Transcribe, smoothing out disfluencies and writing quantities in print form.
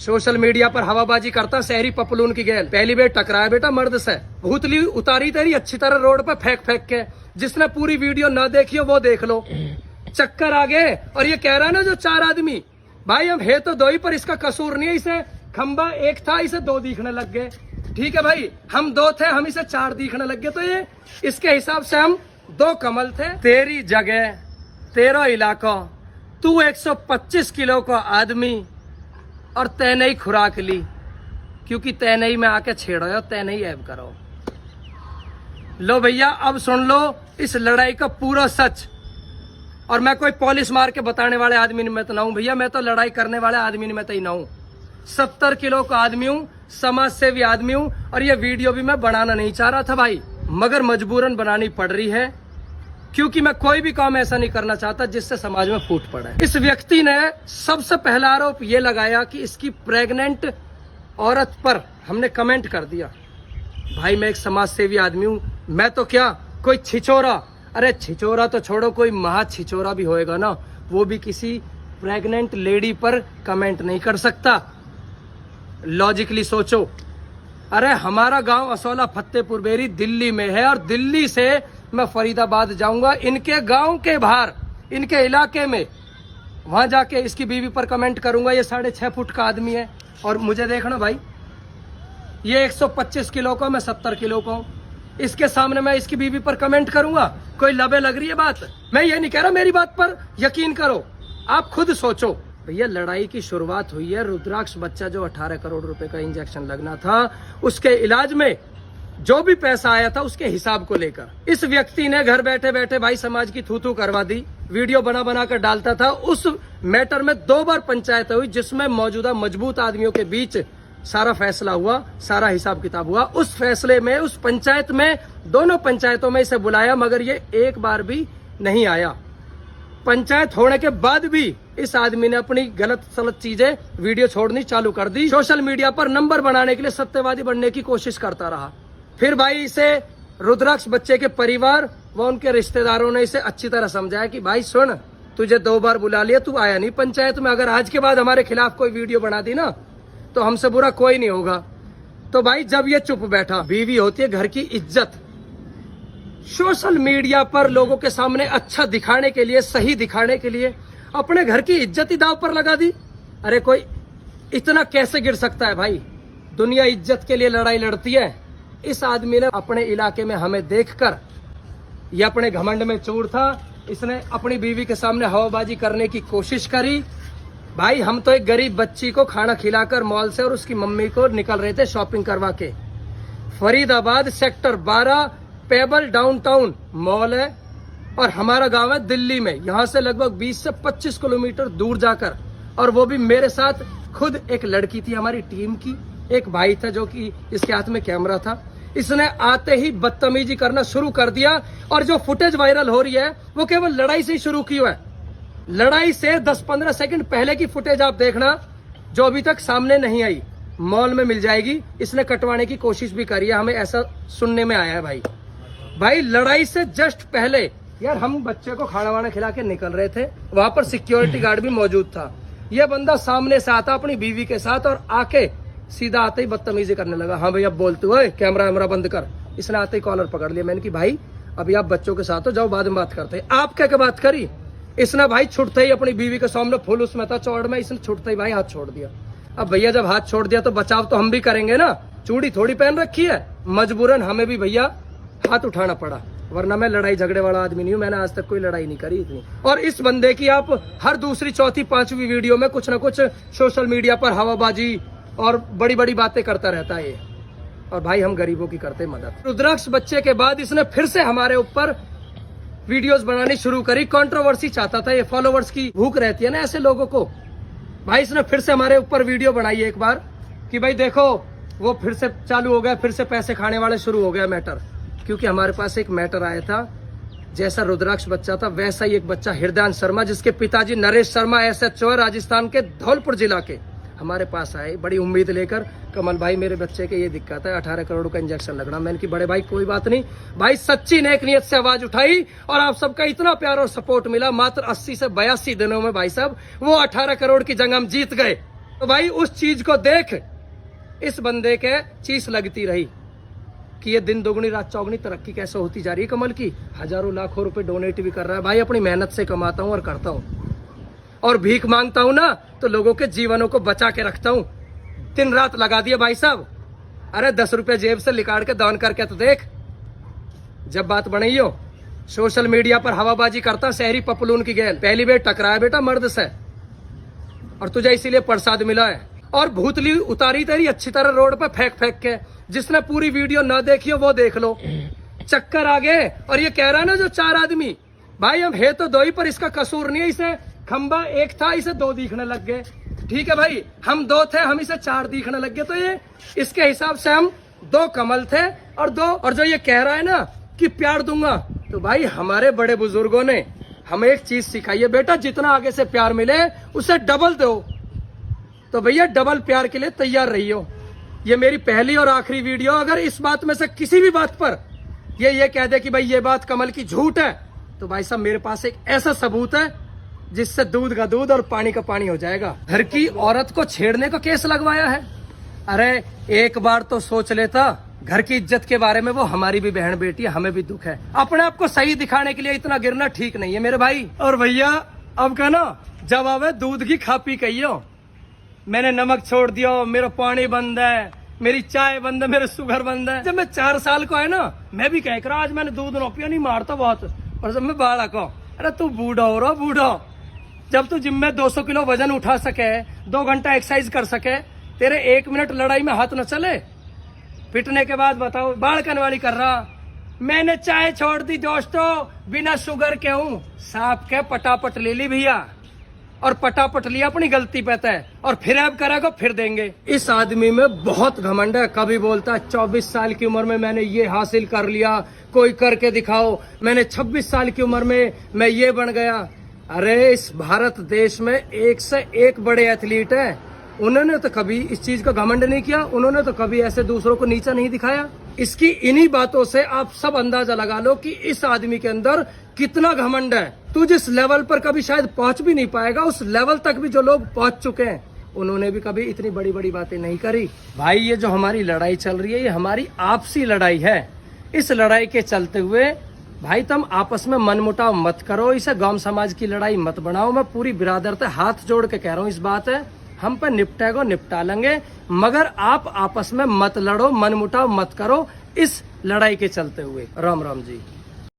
Social media पर हवाबाजी करता शहरी पपलून की गैल। पहली बार टकराया बेटा मर्द से, भूतली उतारी तेरी अच्छी तरह रोड पे फेंक फेंक के। जिसने पूरी वीडियो ना देखी हो वो देख लो। चक्कर आ गए। और ये कह रहा है ना जो 4 आदमी, भाई हम है तो 2 ही, पर इसका कसूर नहीं है। इसे खंबा 1 था, इसे 2 दिखने लग गए। ठीक है भाई, हम 2 थे, हम इसे 4 दिखने लग गए। तो ये इसके हिसाब से हम 2 कमल थे। तेरी जगह, तेरा इलाका, तू 125 किलो का आदमी और तैने ही खुराक ली, क्योंकि तैने ही में आके छेड़ो, तैने ही ऐब करो। लो भैया अब सुन लो इस लड़ाई का पूरा सच। और मैं कोई पॉलिश मार के बताने वाले आदमी में तो ना हूं भैया, मैं तो लड़ाई करने वाले आदमी में तो ही ना हूं। 70 किलो का आदमी हूं, समाज सेवी आदमी हूं। और ये वीडियो भी मैं बनाना नहीं चाह रहा था भाई, मगर मजबूरन बनानी पड़ रही है, क्योंकि मैं कोई भी काम ऐसा नहीं करना चाहता जिससे समाज में फूट पड़े। इस व्यक्ति ने सबसे पहला आरोप ये लगाया कि इसकी प्रेग्नेंट औरत पर हमने कमेंट कर दिया। भाई मैं एक समाज सेवी आदमी हूं, मैं तो क्या कोई छिचोरा, अरे छिचोरा तो छोड़ो, कोई महा छिचोरा भी होएगा ना, वो भी किसी प्रेग्नेंट लेडी पर कमेंट नहीं कर सकता। लॉजिकली सोचो। अरे हमारा गांव असौला फतेहपुर बेरी दिल्ली में है, और दिल्ली से मैं फरीदाबाद जाऊंगा, इनके गांव के बाहर, इनके इलाके में, वहां जाके इसकी बीवी पर कमेंट करूंगा। ये 6.5 फुट का आदमी है, और मुझे देखना भाई, ये 125 किलो का, मैं 70 किलो का हूं। इसके सामने मैं इसकी बीवी पर कमेंट करूंगा? कोई लबे लग रही है बात? मैं ये नहीं कह रहा, मेरी बात पर यकीन करो, आप खुद सोचो। भैया लड़ाई की शुरुआत हुई है, रुद्राक्ष बच्चा जो 18 करोड़ रुपए का इंजेक्शन लगना था, उसके इलाज में जो भी पैसा आया था उसके हिसाब को लेकर इस व्यक्ति ने घर बैठे बैठे भाई समाज की थू करवा दी। वीडियो बना बना कर डालता था। उस मैटर में 2 बार पंचायत हुई, जिसमें मौजूदा मजबूत आदमियों के बीच सारा फैसला हुआ, सारा हिसाब किताब हुआ। उस फैसले में, उस पंचायत में, दोनों पंचायतों में इसे बुलाया, मगर ये एक बार भी नहीं आया। पंचायत होने के बाद भी इस आदमी ने अपनी गलत सलत चीजें, वीडियो छोड़नी चालू कर दी। सोशल मीडिया पर नंबर बनाने के लिए सत्यवादी बनने की कोशिश करता रहा। फिर भाई इसे रुद्राक्ष बच्चे के परिवार व उनके रिश्तेदारों ने इसे अच्छी तरह समझाया कि भाई सुन, तुझे 2 बार बुला लिया, तू आया नहीं पंचायत में, अगर आज के बाद हमारे खिलाफ कोई वीडियो बना दी ना तो हमसे बुरा कोई नहीं होगा। तो भाई जब ये चुप बैठा, बीवी होती है घर की इज्जत, सोशल मीडिया पर लोगों के सामने अच्छा दिखाने के लिए, सही दिखाने के लिए अपने घर की इज्जत ही दांव पर लगा दी। अरे कोई इतना कैसे गिर सकता है भाई? दुनिया इज्जत के लिए लड़ाई लड़ती है। इस आदमी ने अपने इलाके में हमें देखकर, ये अपने घमंड में चूर था, इसने अपनी बीवी के सामने हवाबाजी करने की कोशिश करी। भाई हम तो एक गरीब बच्ची को खाना खिलाकर मॉल से और उसकी मम्मी को निकल रहे थे शॉपिंग करवा के। Faridabad sector 12 payable downtown mall है, और हमारा गांव है दिल्ली में, यहाँ से लगभग 20 से 25 किलोमीटर दूर जाकर। और वो भी मेरे साथ खुद एक लड़की थी हमारी टीम की, एक भाई था जो कि इसके हाथ में कैमरा था। इसने आते ही बदतमीजी करना शुरू कर दिया, और जो फुटेज वायरल हो रही है वो केवल लड़ाई से ही शुरू की हुआ है। लड़ाई से 10-15 सेकंड पहले की फुटेज आप देखना, जो अभी तक सामने नहीं आई, मॉल में मिल जाएगी। इसने कटवाने की कोशिश भी करी है, हमें ऐसा सुनने में आया है। भाई लड़ाई से जस्ट पहले यार हम बच्चे को खाना वाना खिला के निकल रहे थे, वहां पर सिक्योरिटी गार्ड भी मौजूद था। यह बंदा सामने से आता अपनी बीवी के साथ, और आके सीधा आते ही बदतमीजी करने लगा। हाँ भैया बोलते हुए कैमरा वैमरा बंद कर। इसने आते ही कॉलर पकड़ लिया। मैंने कि भाई अभी आप बच्चों के साथ हो, जाओ बाद में बात करते हैं। आप क्या बात करी? इसने भाई छुटते ही अपनी बीवी के सामने, फुल उसमें था चौड़ में, इसने छुटते ही भाई हाथ छोड़ दिया। अब भैया जब हाथ छोड़ दिया तो बचाव तो हम भी करेंगे ना, चूड़ी थोड़ी पहन रखी है, मजबूरन हमें भी भैया हाथ उठाना पड़ा, वरना मैं लड़ाई झगड़े वाला आदमी नहीं हूं। मैंने आज तक कोई लड़ाई नहीं करी इतनी। और इस बंदे की आप हर दूसरी, चौथी, 5वीं वीडियो में कुछ ना कुछ सोशल मीडिया पर हवाबाजी और बड़ी बड़ी बातें करता रहता है ये। और भाई हम गरीबों की करते मदद। रुद्राक्ष बच्चे के बाद इसने फिर से हमारे ऊपर वीडियोस बनानी शुरू करी। कंट्रोवर्सी चाहता था, ये फॉलोवर्स की भूख रहती है ना ऐसे लोगों को। भाई इसने फिर से हमारे ऊपर वीडियो बनाई एक बार कि भाई देखो वो फिर से चालू हो गया, फिर से पैसे खाने वाले शुरू हो गया मैटर। क्योंकि हमारे पास एक मैटर आया था, जैसा रुद्राक्ष बच्चा था वैसा ही एक बच्चा हृदयान शर्मा, जिसके पिताजी नरेश शर्मा SHO है राजस्थान के धौलपुर जिला के, हमारे पास आए बड़ी उम्मीद लेकर। कमल भाई मेरे बच्चे के ये दिक्कत है, 18 करोड़ का इंजेक्शन लगना। मैंने कि बड़े भाई कोई बात नहीं। भाई सच्ची नेक नियत से आवाज उठाई और आप सबका इतना प्यार और सपोर्ट मिला। मात्र 80 से 82 दिनों में भाई साहब वो 18 करोड़ की जंग हम जीत गए। तो भाई उस चीज को देख इस बंदे के चीज लगती रही कि ये दिन दोगुनी रात चौगुनी तरक्की कैसे होती जा रही है कमल की। हजारों लाखों रुपए डोनेट भी कर रहा है। भाई अपनी मेहनत से कमाता हूँ और करता हूँ, और भीख मांगता हूँ ना तो लोगों के जीवनों को बचा के रखता हूँ। दिन रात लगा दिया भाई साहब। अरे 10 रुपए जेब से निकाल के दान करके तो देख। जब बात बनी हो सोशल मीडिया पर हवाबाजी करता शहरी पपलून की गैल, पहली बार टकराया बेटा मर्द से, और तुझे इसीलिए प्रसाद मिला है। और भूतली उतारी तेरी अच्छी तरह रोड पे फेंक फेंक के। जिसने पूरी वीडियो ना देखी हो वो देख लो। चक्कर आ गए। और ये कह रहा है ना जो 4 आदमी, भाई हम है तो 2 ही, पर इसका कसूर नहीं है। इसे खंबा 1 था, इसे 2 दिखने लग गए। ठीक है भाई, हम 2 थे, हम इसे 4 दिखने लग गए। तो ये इसके हिसाब से हम 2 कमल थे और 2। और जो ये कह रहा है ना कि प्यार दूंगा, तो भाई हमारे बड़े बुजुर्गों ने हमें एक चीज सिखाई है, बेटा जितना आगे से प्यार मिले उसे डबल दो। तो भैया डबल प्यार के लिए तैयार रहियो। ये मेरी पहली और आखिरी वीडियो। अगर इस बात में से किसी भी बात पर ये कह दे कि भाई ये बात कमल की झूठ है, तो भाई साहब मेरे पास एक ऐसा सबूत है जिससे दूध का दूध और पानी का पानी हो जाएगा। घर की औरत को छेड़ने का केस लगवाया है। अरे एक बार तो सोच लेता, घर की इज्जत के बारे में। वो हमारी भी बहन बेटी है, हमें भी दुख है। अपने आप को सही दिखाने के लिए इतना गिरना ठीक नहीं है मेरे भाई। और भैया अब कहना जब आवे दूध की खा पी कहियो, मैंने नमक छोड़ दिया, मेरा पानी बंद है, मेरी चाय बंद है, मेरे शुगर बंद है। जब मैं 4 साल को है ना, मैं भी कह रहा आज मैंने दूध न पिया, नहीं मारता बहुत। और जब मैं बालक हूँ, अरे तू बूढ़ा हो रहा बूढ़ा, जब तू जिम में 200 किलो वजन उठा सके, 2 घंटा एक्सरसाइज कर सके, तेरे 1 मिनट लड़ाई में हाथ न चले, पिटने के बाद बताओ बालकन वाली कर रहा। मैंने चाय छोड़ दी दोस्तों, बिना शुगर के हूँ। सांप के पटापट ले ली भैया, और पटापट लिया अपनी गलती पे है, और फिर अब करेगा फिर देंगे। इस आदमी में बहुत घमंड है। कभी बोलता है 24 साल की उम्र में मैंने ये हासिल कर लिया, कोई करके दिखाओ। मैंने 26 साल की उम्र में मैं ये बन गया। अरे इस भारत देश में एक से एक बड़े एथलीट है। उन्होंने तो कभी इस चीज का घमंड नहीं किया, उन्होंने तो कभी ऐसे दूसरों को नीचा नहीं दिखाया। इसकी इन्हीं बातों से आप सब अंदाजा लगा लो कि इस आदमी के अंदर कितना घमंड है। तू जिस लेवल पर कभी शायद पहुंच भी नहीं पाएगा, उस लेवल तक भी जो लोग पहुंच चुके हैं उन्होंने भी कभी इतनी बड़ी बड़ी बातें नहीं करी। भाई ये जो हमारी लड़ाई चल रही है, ये हमारी आपसी लड़ाई है। इस लड़ाई के चलते हुए भाई तुम आपस में मनमुटाव मत करो, इसे गांव समाज की लड़ाई मत बनाओ। मैं पूरी बिरादर से हाथ जोड़ के कह रहा हूँ, इस बात है हम पर निपटेगा निपटा लेंगे, मगर आप आपस में मत लड़ो, मनमुटाव मत करो इस लड़ाई के चलते हुए। राम राम जी।